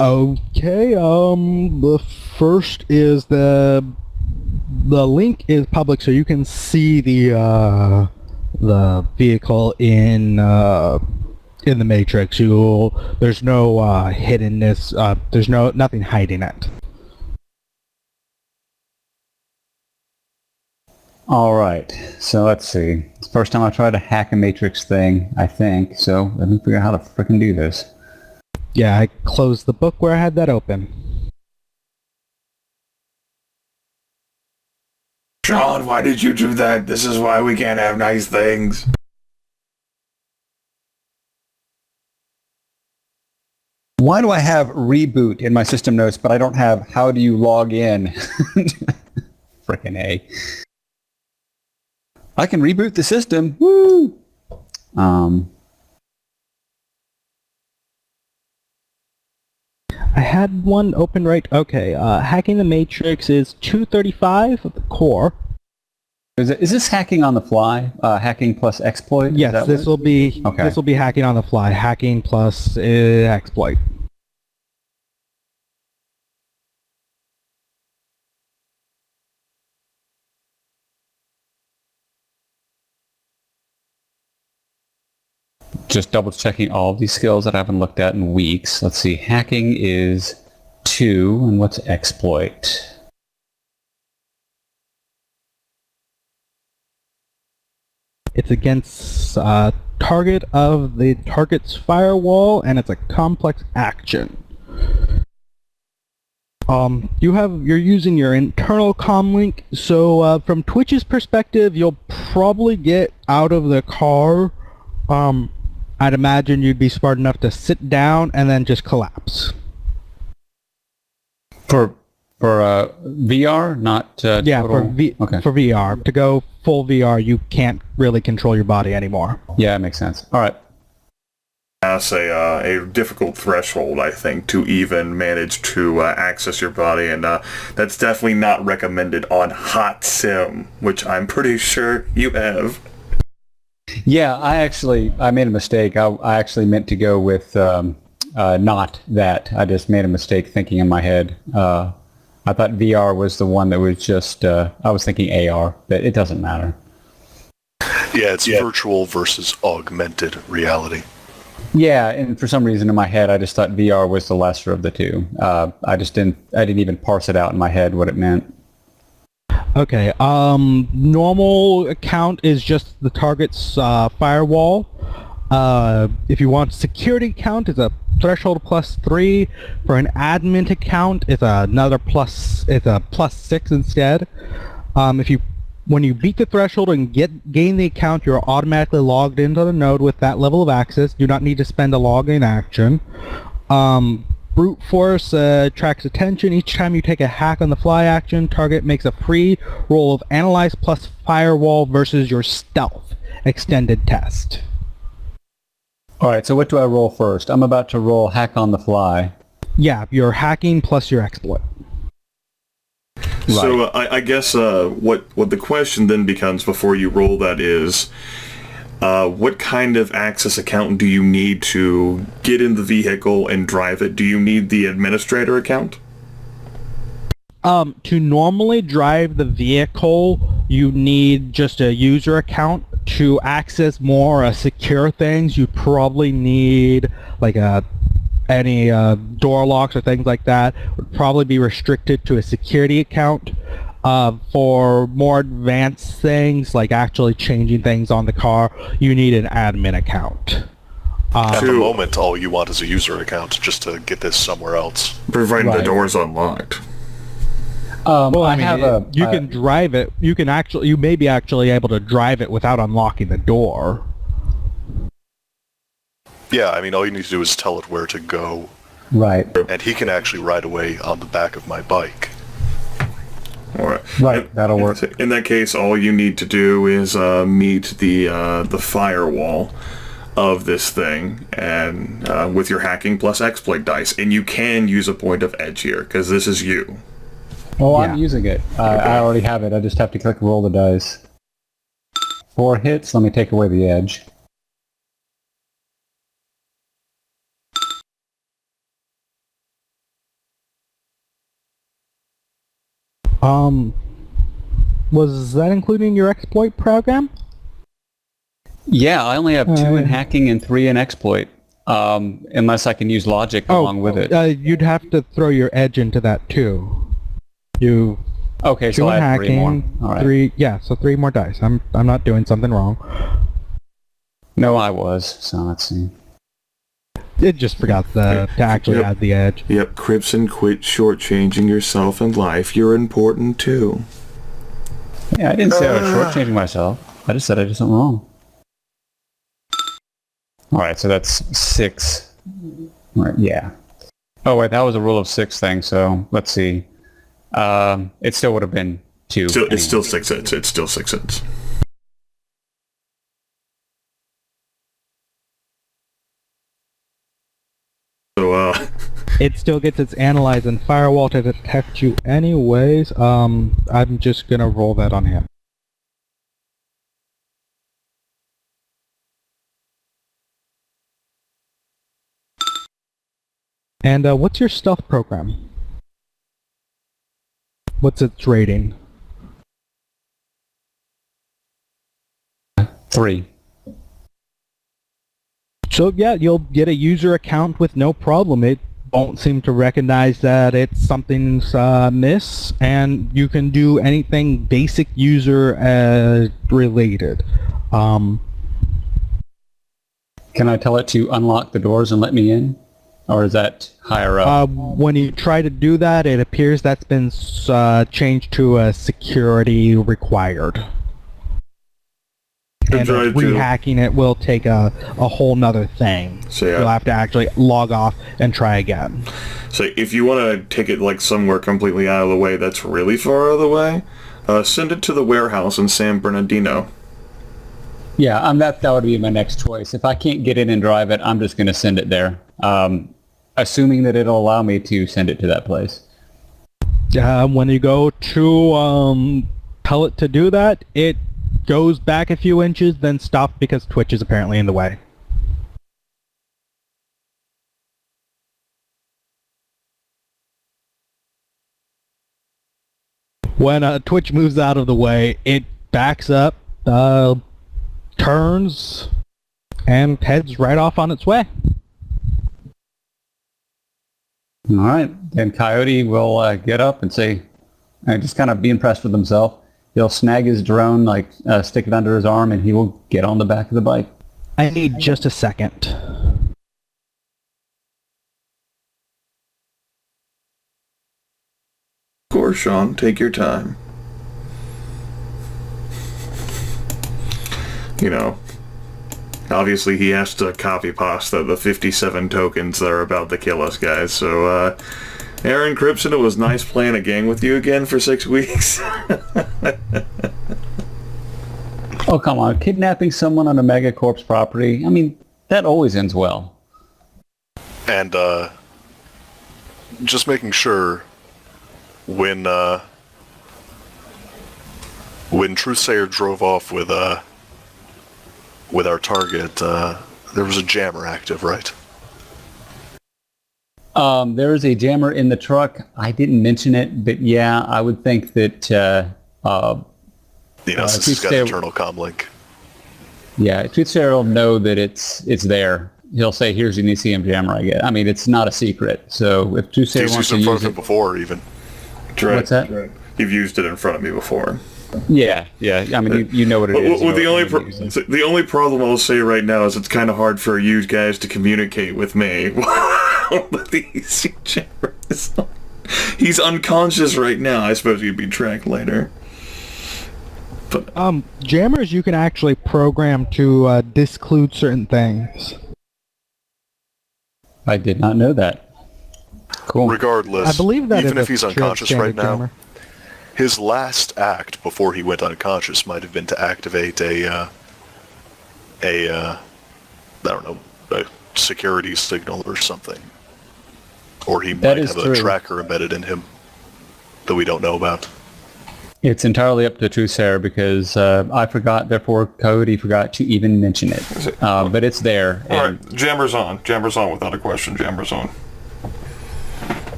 Okay, the first is the link is public, so you can see the vehicle in the Matrix. There's no hiddenness. There's nothing hiding it. All right, so let's see. It's the first time I tried to hack a Matrix thing, I think. So let me figure out how to frickin' do this. Yeah, I closed the book where I had that open. Sean, why did you do that? This is why we can't have nice things. Why do I have reboot in my system notes, but I don't have how do you log in? Frickin' A. I can reboot the system. Woo! I had one open right. Okay, hacking the Matrix is 235 of the core. Is this hacking on the fly? Hacking plus exploit? Yes, this will be hacking on the fly. Hacking plus exploit. Just double checking all of these skills that I haven't looked at in weeks. Let's see. Hacking is 2, and what's exploit? It's against target of the target's firewall, and it's a complex action. You're using your internal comm link, so from Twitch's perspective, you'll probably get out of the car. I'd imagine you'd be smart enough to sit down and then just collapse. For VR, not yeah, total? For VR. To go full VR, you can't really control your body anymore. Yeah, that makes sense. All right. That's a difficult threshold, I think, to even manage to access your body, and that's definitely not recommended on Hot Sim, which I'm pretty sure you have. Yeah, I made a mistake. I actually meant to go with not that. I just made a mistake thinking in my head. I thought VR was the one that was just, I was thinking AR, but it doesn't matter. Yeah, it's virtual versus augmented reality. Yeah, and for some reason in my head, I just thought VR was the lesser of the two. I didn't even parse it out in my head what it meant. Okay, normal account is just the target's firewall. If you want security account, it's a threshold +3. For an admin account, it's another it's a +6 instead. When you beat the threshold and gain the account, you're automatically logged into the node with that level of access. Do not need to spend a login action. Brute force attracts attention. Each time you take a hack on the fly action, target makes a free roll of analyze plus firewall versus your stealth extended test. All right, so what do I roll first? I'm about to roll hack on the fly. Yeah, your hacking plus your exploit. Right. So I guess what the question then becomes before you roll that is, what kind of access account do you need to get in the vehicle and drive it? Do you need the administrator account? To normally drive the vehicle, you need just a user account. To access more secure things, you probably need like any door locks or things like that would probably be restricted to a security account. For more advanced things, like actually changing things on the car, you need an admin account. At the moment, all you want is a user account just to get this somewhere else. Providing the door's unlocked. Well, I mean, you can drive it. You may be actually able to drive it without unlocking the door. Yeah, I mean, all you need to do is tell it where to go. Right. And he can actually ride away on the back of my bike. All right. Right, that'll work. In that case, all you need to do is meet the firewall of this thing, and with your hacking plus exploit dice, and you can use a point of edge here because this is you. Oh, yeah. I'm using it. I already have it. I just have to click roll the dice. 4 hits. Let me take away the edge. Was that including your exploit program? Yeah, I only have 2 in hacking and 3 in exploit, unless I can use logic along with it. You'd have to throw your edge into that too. Okay, 2 so in I have hacking, 3 more. All right. 3, yeah, so 3 more dice. I'm not doing something wrong. No, I was. So let's see. It just forgot to actually add the edge. Yep, Cripson, quit shortchanging yourself and life. You're important too. Yeah, I didn't say I was shortchanging myself. I just said I did something wrong. All right, so that's 6. All right, yeah. Oh wait, that was a rule of 6 thing. So let's see. It still would have been 2. It's still 6 hits. It's still 6 hits. So, It still gets its analyze and firewall to detect you anyways. I'm just gonna roll that on him. And what's your stealth program? What's its rating? 3. So yeah, you'll get a user account with no problem. It won't seem to recognize that it's something's miss, and you can do anything basic user related. Can I tell it to unlock the doors and let me in? Or is that higher up? When you try to do that, it appears that's been changed to a security required. And rehacking it will take a whole nother thing. So you'll have to actually log off and try again. So if you want to take it like somewhere completely out of the way that's really far out of the way, send it to the warehouse in San Bernardino. Yeah, that would be my next choice. If I can't get in and drive it, I'm just going to send it there. Assuming that it'll allow me to send it to that place. When you go to tell it to do that, it goes back a few inches, then stops because Twitch is apparently in the way. When Twitch moves out of the way, it backs up, turns, and heads right off on its way. All right, then Coyote will get up and say, just kind of be impressed with himself. He'll snag his drone, stick it under his arm, and he will get on the back of the bike. I need just a second. Of course, Sean, take your time. You know, obviously he has to copy pasta the 57 tokens that are about to kill us, guys. So, Aaron Cripson, it was nice playing a game with you again for 6 weeks. Oh, come on. Kidnapping someone on a megacorp's property, I mean, that always ends well. And, just making sure when Truthsayer drove off with our target, there was a jammer active, right? There is a jammer in the truck. I didn't mention it, but yeah, I would think that... since he's got internal comm link. Yeah, Truthsayer will know that it's there. He'll say, here's an ECM jammer I get. I mean, it's not a secret. So if Truthsayer wants to use it... before, even. Right. What's that? You've used it in front of me before. Yeah. I mean, you know what it is. Well, the only problem I'll say right now is it's kind of hard for you guys to communicate with me. He's unconscious right now. I suppose he'd be tracked later. But jammers you can actually program to disclude certain things. I did not know that. Cool. Regardless, I believe that even if he's unconscious right now, jammer. his last act before he went unconscious might have been to activate a security signal or something. Or he might have a tracker embedded in him that we don't know about. It's entirely up to Truthsayer because I forgot, therefore Coyote forgot to even mention it. But it's there. All right, jammer's on. Jammer's on without a question. Jammer's on.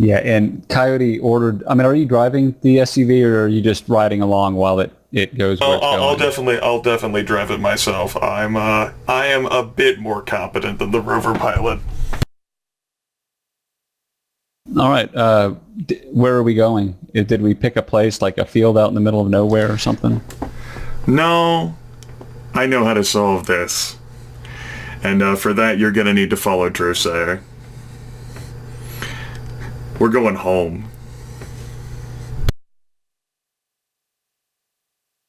Yeah, and Coyote ordered. I mean, are you driving the SUV or are you just riding along while it goes where it's going? I'll definitely drive it myself. I am a bit more competent than the rover pilot. All right. Where are we going? Did we pick a place like a field out in the middle of nowhere or something? No, I know how to solve this. And for that, you're gonna need to follow Truesayer. We're going home.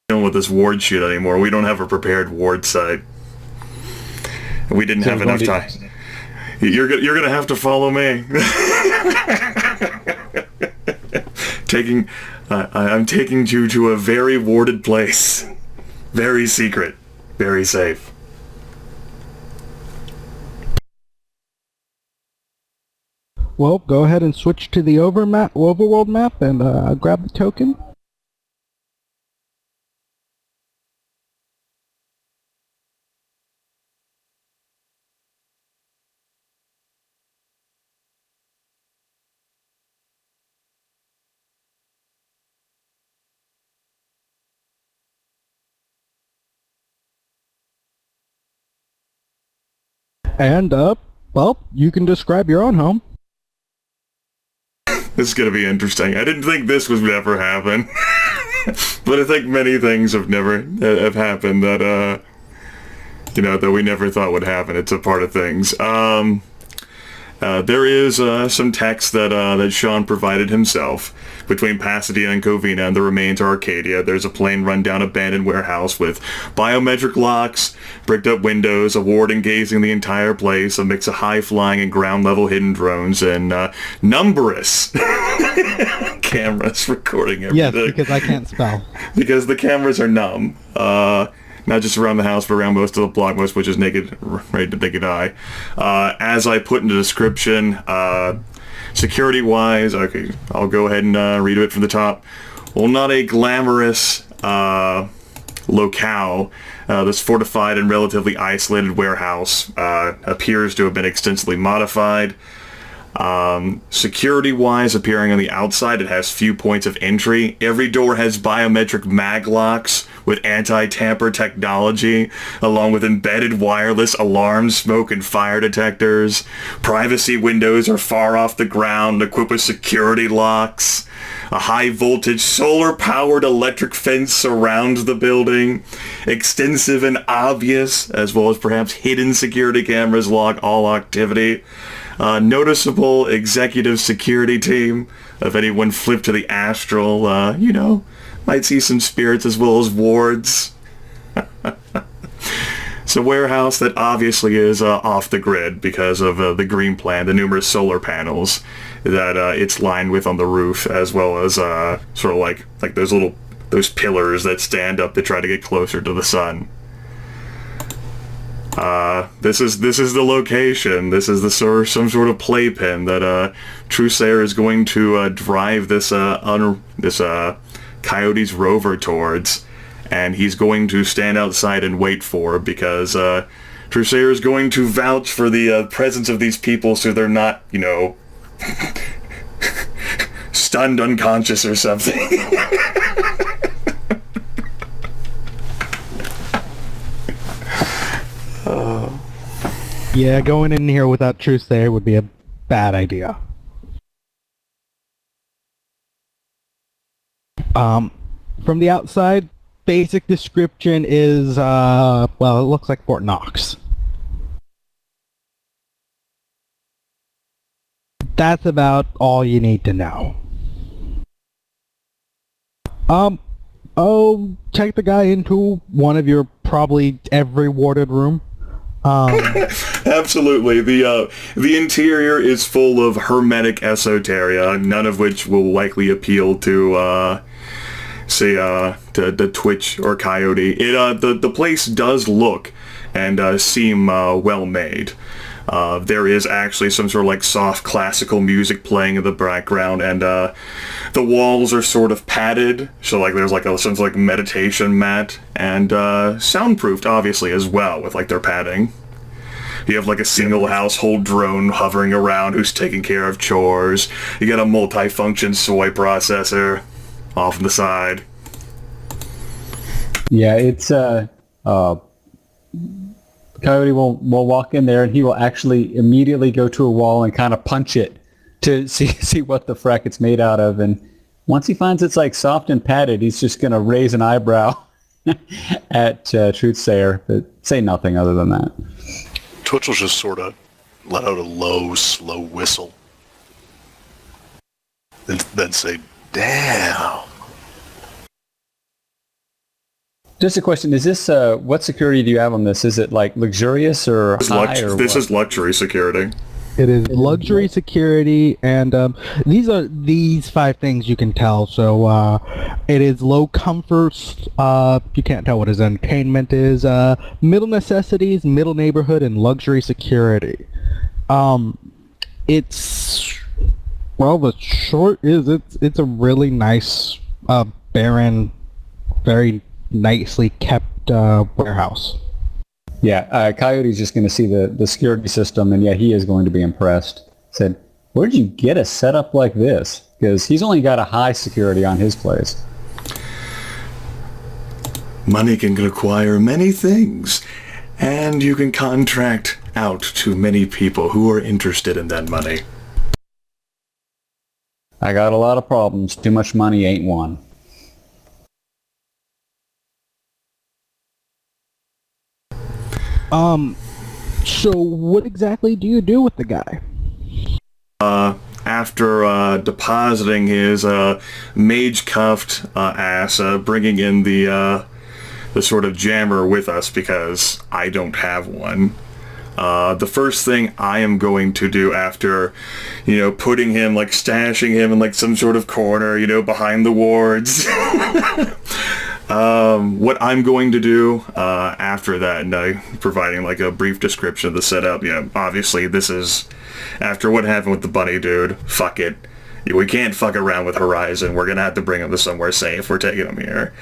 Dealing with this ward shoot anymore. We don't have a prepared ward site. We didn't have enough time. You're gonna have to follow me. I'm taking you to a very warded place. Very secret. Very safe. Well, go ahead and switch to the overworld map and grab the token. And, well, you can describe your own home. This is gonna be interesting. I didn't think this would ever happen. But I think many things have happened that, that we never thought would happen. It's a part of things. There is some text that Sean provided himself. Between Pasadena and Covina and the remains of Arcadia, there's a plain rundown abandoned warehouse with biometric locks, bricked up windows, a warden gazing the entire place, a mix of high-flying and ground-level hidden drones, and numberous cameras recording everything. Yes, because I can't spell. Because the cameras are numb. Not just around the house, but around most of the block, which is naked, right to naked eye. As I put in the description, security-wise, okay, I'll go ahead and read it from the top. Well, not a glamorous locale. This fortified and relatively isolated warehouse appears to have been extensively modified. Security-wise, appearing on the outside, it has few points of entry. Every door has biometric mag locks with anti-tamper technology, along with embedded wireless alarms, smoke and fire detectors. Privacy windows are far off the ground, equipped with security locks. A high-voltage, solar-powered electric fence surrounds the building. Extensive and obvious, as well as perhaps hidden security cameras log all activity. Noticeable executive security team. If anyone flipped to the astral, might see some spirits as well as wards. It's a warehouse that obviously is off the grid because of the green plan, the numerous solar panels that it's lined with on the roof, as well as sort of like those pillars that stand up to try to get closer to the sun. This is the location. This is some sort of playpen that Truesayer is going to drive this Coyote's rover towards, and he's going to stand outside and wait for, because Truesayer is going to vouch for the presence of these people, so they're not, stunned unconscious or something. Yeah, going in here without Truesayer would be a bad idea. From the outside, basic description is, well, it looks like Fort Knox. That's about all you need to know. Take the guy into one of your probably every warded room. Absolutely. The interior is full of hermetic esoteria, none of which will likely appeal to to Twitch or Coyote. The place does look and seem well made. There is actually some sort of like soft classical music playing in the background, and the walls are sort of padded, so like there's like some sort of like meditation mat, and soundproofed obviously as well with like their padding. You have like a single household drone hovering around who's taking care of chores. You got a multi-function soy processor off on the side. Yeah, it's Coyote will walk in there and he will actually immediately go to a wall and kind of punch it to see what the frack it's made out of. And once he finds it's like soft and padded, he's just going to raise an eyebrow at Truthsayer, but say nothing other than that. Twitch will just sort of let out a low, slow whistle. And then say, damn. Just a question, is this, what security do you have on this? Is it like luxurious or high or This what? is luxury security. It is luxury security, and these 5 things you can tell. So it is low comfort. You can't tell what his entertainment is. Middle necessities, middle neighborhood, and luxury security. It's the short is it's a really nice, barren, very nicely kept warehouse. Yeah, Coyote's just going to see the security system, and yeah, he is going to be impressed. Said, where'd you get a setup like this? Because he's only got a high security on his place. Money can acquire many things, and you can contract out to many people who are interested in that money. I got a lot of problems. Too much money ain't one. So what exactly do you do with the guy? After depositing his mage-cuffed ass, bringing in the sort of jammer with us because I don't have one. The first thing I am going to do after, putting him, like stashing him in like some sort of corner, behind the wards. What I'm going to do after that, and providing like a brief description of the setup, obviously this is after what happened with the bunny dude. Fuck it. We can't fuck around with Horizon. We're gonna have to bring him to somewhere safe. We're taking him here.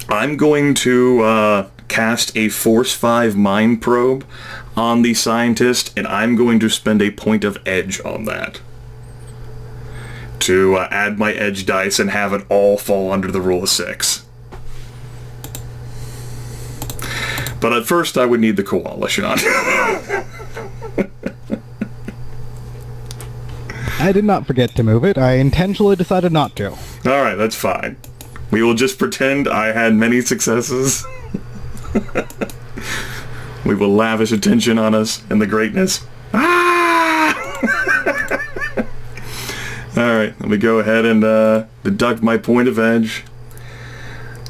I'm going to cast a Force 5 Mind Probe on the scientist, and I'm going to spend a point of edge on that. To add my edge dice and have it all fall under the rule of 6. But at first I would need the koala shot. I did not forget to move it. I intentionally decided not to. Alright, that's fine. We will just pretend I had many successes. We will lavish attention on us and the greatness. Alright, let me go ahead and deduct my point of edge.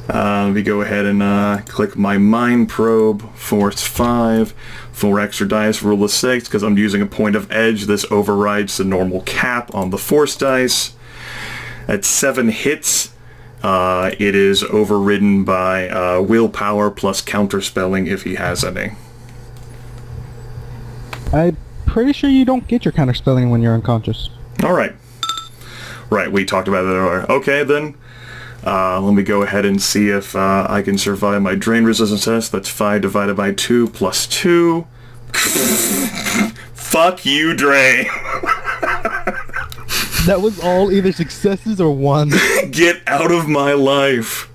Let me go ahead and click my Mind Probe, Force 5, 4 extra dice, rule of 6, because I'm using a point of edge. This overrides the normal cap on the Force dice. At 7 hits, it is overridden by willpower plus counterspelling if he has any. I'm pretty sure you don't get your counterspelling when you're unconscious. Alright. Right, we talked about that earlier. Okay, then. Let me go ahead and see if I can survive my drain resistance test. That's 5 divided by 2 plus 2. Fuck you, Drain. That was all either successes or ones. Get out of my life.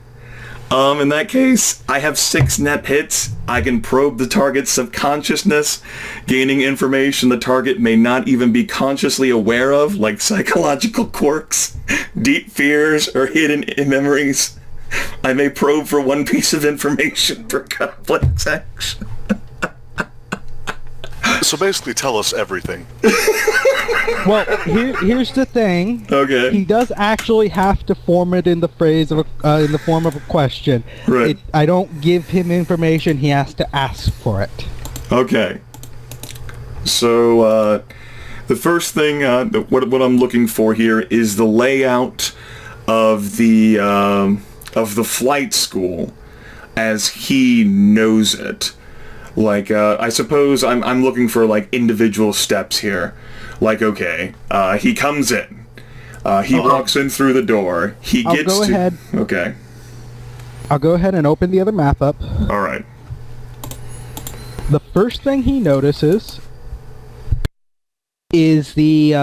In that case, I have 6 net hits. I can probe the target's subconsciousness, gaining information the target may not even be consciously aware of, like psychological quirks, deep fears, or hidden memories. I may probe for 1 piece of information per complex action. So basically tell us everything. Well, here's the thing. Okay. He does actually have to form it in the in the form of a question. Right. I don't give him information. He has to ask for it. Okay. So, the first thing, what I'm looking for here is the layout of the flight school as he knows it. Like, I suppose I'm looking for, like, individual steps here. Like, okay, he comes in. He walks in through the door. I'll go ahead. Okay. I'll go ahead and open the other map up. Alright. The first thing he notices is the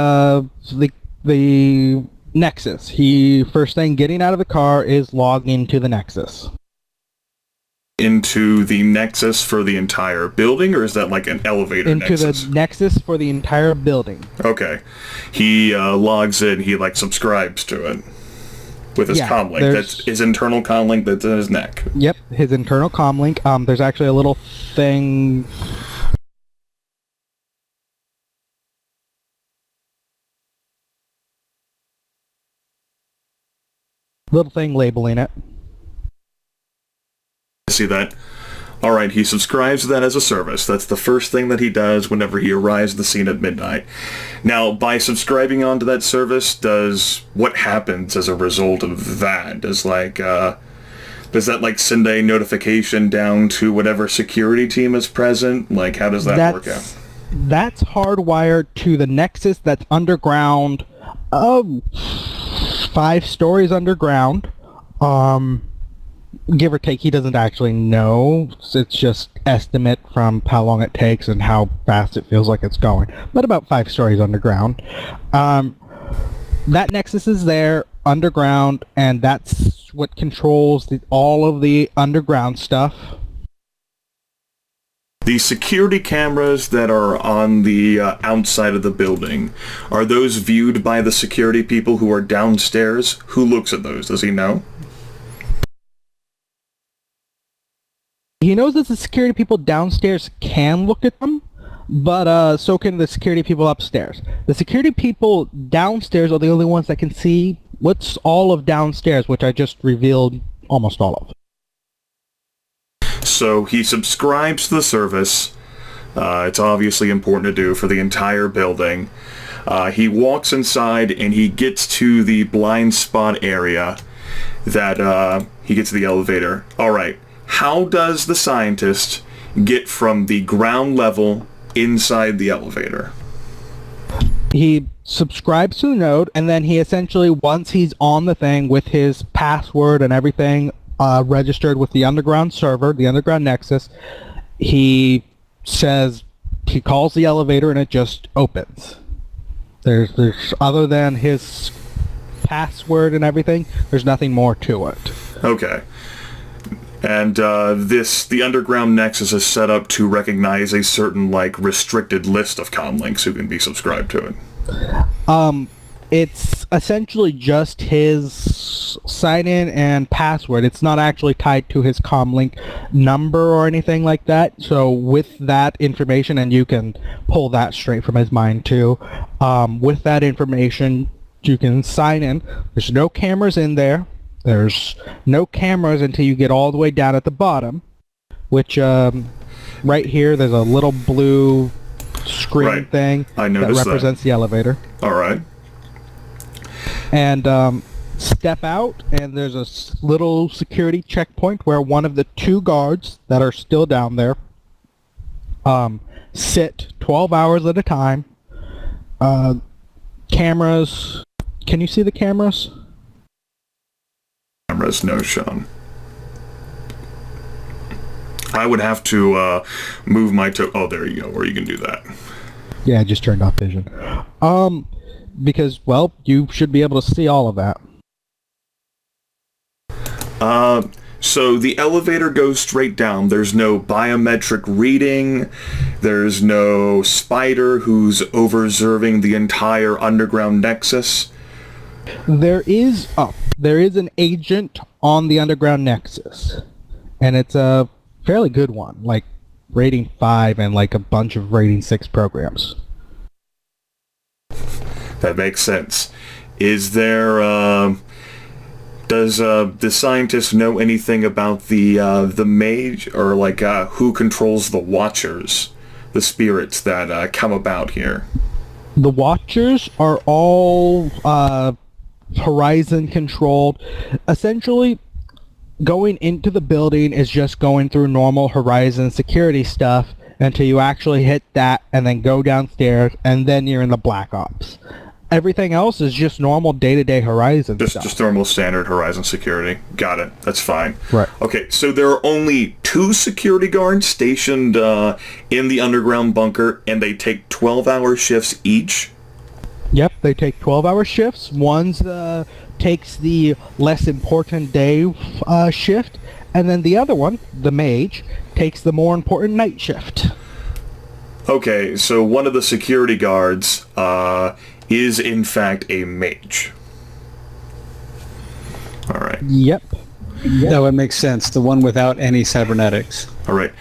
Nexus. He first thing getting out of the car is logging to the Nexus. Into the Nexus for the entire building, or is that like an elevator into Nexus? The Nexus for the entire building. Okay. He logs in, he like subscribes to it with his comm link. That's his internal comm link that's in his neck. Yep, his internal comm link. There's actually a little thing... little thing labeling it. See that? Alright, he subscribes to that as a service. That's the first thing that he does whenever he arrives at the scene at midnight. Now, by subscribing onto that service, what happens as a result of that? Does that like send a notification down to whatever security team is present? Like, how does that work out? That's hardwired to the Nexus that's underground, 5 stories underground. Give or take, he doesn't actually know. It's just estimate from how long it takes and how fast it feels like it's going. But about 5 stories underground. That Nexus is there underground, and that's what controls all of the underground stuff. The security cameras that are on the outside of the building, are those viewed by the security people who are downstairs? Who looks at those? Does he know? He knows that the security people downstairs can look at them, but so can the security people upstairs. The security people downstairs are the only ones that can see what's all of downstairs, which I just revealed almost all of. So he subscribes to the service. It's obviously important to do for the entire building. He walks inside and he gets to the blind spot area that he gets to the elevator. Alright, how does the scientist get from the ground level inside the elevator? He subscribes to the node, and then he essentially, once he's on the thing with his password and everything registered with the underground server, the underground Nexus, he calls the elevator and it just opens. There's other than his password and everything, there's nothing more to it. Okay. And the underground Nexus is set up to recognize a certain, restricted list of comm links who can be subscribed to it. It's essentially just his sign-in and password. It's not actually tied to his comm link number or anything like that. So with that information, and you can pull that straight from his mind too, with that information, you can sign in. There's no cameras in there. There's no cameras until you get all the way down at the bottom, which right here there's a little blue screen thing that represents the elevator. All right. And step out, and there's a little security checkpoint where one of the 2 guards that are still down there sit 12 hours at a time. Cameras. Can you see the cameras? Cameras no shown. I would have to move my oh, there you go, where you can do that. Yeah, I just turned off vision. Because, well, you should be able to see all of that. So the elevator goes straight down. There's no biometric reading. There's no spider who's observing the entire underground Nexus. There is an agent on the underground Nexus, and it's a fairly good one, like rating 5 and like a bunch of rating 6 programs. That makes sense. Is there, does the scientist know anything about the mage, or who controls the Watchers, the spirits that come about here? The Watchers are all Horizon controlled. Essentially, going into the building is just going through normal Horizon security stuff until you actually hit that and then go downstairs, and then you're in the Black Ops. Everything else is just normal day-to-day Horizon stuff. Just normal standard Horizon security. Got it. That's fine. Right. Okay, so there are only 2 security guards stationed in the underground bunker, and they take 12-hour shifts each? Yep, they take 12-hour shifts. One's takes the less important day shift, and then the other one, the mage, takes the more important night shift. Okay, so one of the security guards is in fact a mage. All right. Yep. That would make sense. The one without any cybernetics. All right.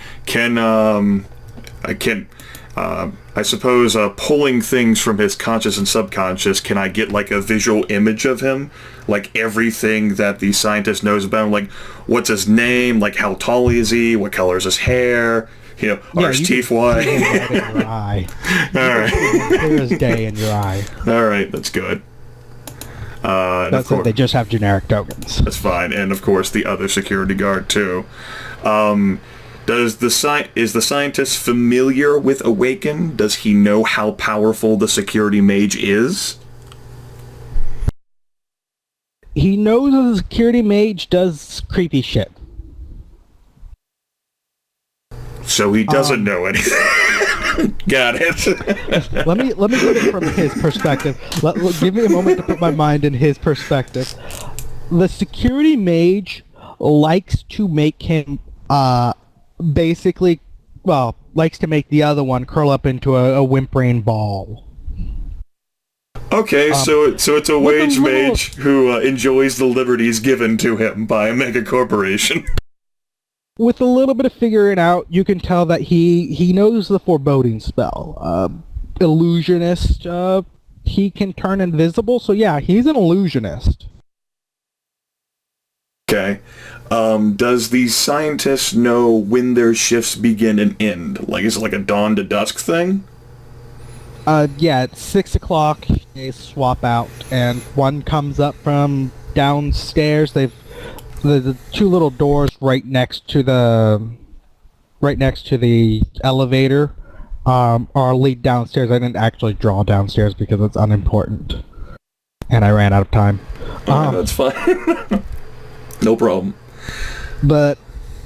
I suppose pulling things from his conscious and subconscious, can I get like a visual image of him? Like everything that the scientist knows about him, like what's his name, like how tall is he, what color is his hair, are his teeth white? In your eye. All right. Clear as day in your eye. All right, that's good. That's it. They just have generic tokens. That's fine, and of course the other security guard too. Is the scientist familiar with Awaken? Does he know how powerful the security mage is? He knows that the security mage does creepy shit. So he doesn't know anything. Got it. let me put it from his perspective. Give me a moment to put my mind in his perspective. The security mage likes to make him likes to make the other one curl up into a whimpering ball. Okay, so it's a wage mage who enjoys the liberties given to him by a mega corporation. With a little bit of figuring out, you can tell that he knows the foreboding spell. Illusionist, he can turn invisible, so yeah, he's an illusionist. Okay. Does the scientist know when their shifts begin and end? Like, is it like a dawn to dusk thing? Yeah, it's 6 o'clock, they swap out, and one comes up from downstairs. The 2 little doors right next to the elevator are lead downstairs. I didn't actually draw downstairs because it's unimportant, and I ran out of time. That's fine. No problem. But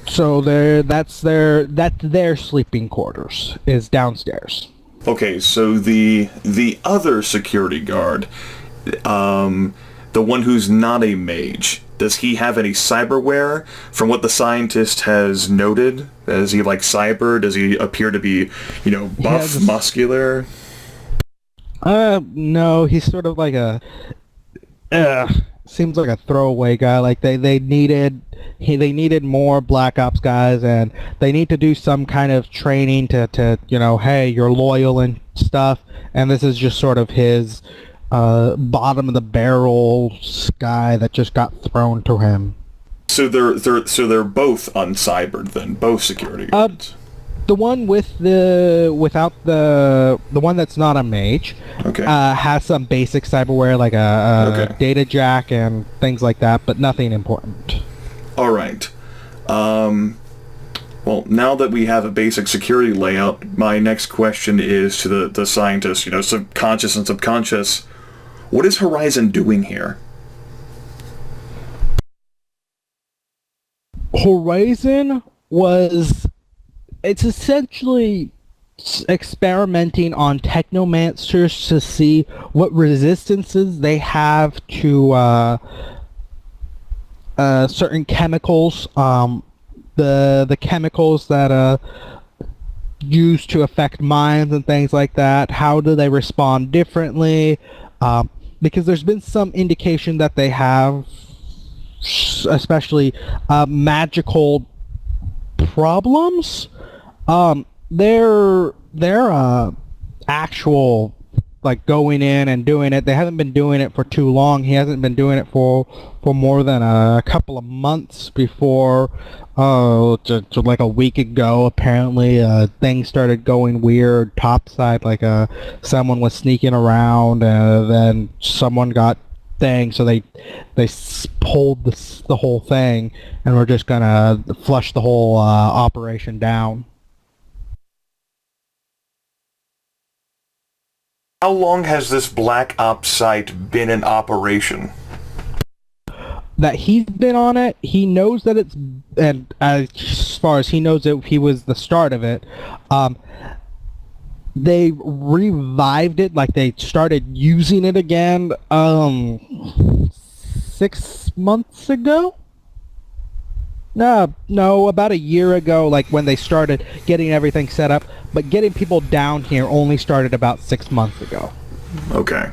so that's their sleeping quarters is downstairs. Okay, so the other security guard, the one who's not a mage, does he have any cyberware? From what the scientist has noted, is he like cyber? Does he appear to be, buff, muscular? No, he's sort of like seems like a throwaway guy. Like they needed more Black Ops guys, and they need to do some kind of training to hey, you're loyal and stuff. And this is just sort of his bottom of the barrel guy that just got thrown to him. So they're both uncybered then, both security guards. The one without the one that's not a mage, okay, has some basic cyberware like a data jack and things like that, but nothing important. All right. Well, now that we have a basic security layout, my next question is to the scientist. Subconscious and subconscious. What is Horizon doing here? Horizon it's essentially experimenting on technomancers to see what resistances they have to certain chemicals. The chemicals that used to affect minds and things like that. How do they respond differently? Because there's been some indication that they have, especially magical problems. They're actual, like, going in and doing it. They haven't been doing it for too long. He hasn't been doing it for more than a couple of months before, like a week ago, apparently, things started going weird topside, like, someone was sneaking around, and then someone got thing, so they pulled the whole thing, and we're just gonna flush the whole operation down. How long has this Black Ops site been in operation? That he's been on it, he knows that it's, and as far as he knows that he was the start of it, they revived it, like they started using it again 6 months ago? No, about a year ago, like when they started getting everything set up, but getting people down here only started about 6 months ago. Okay.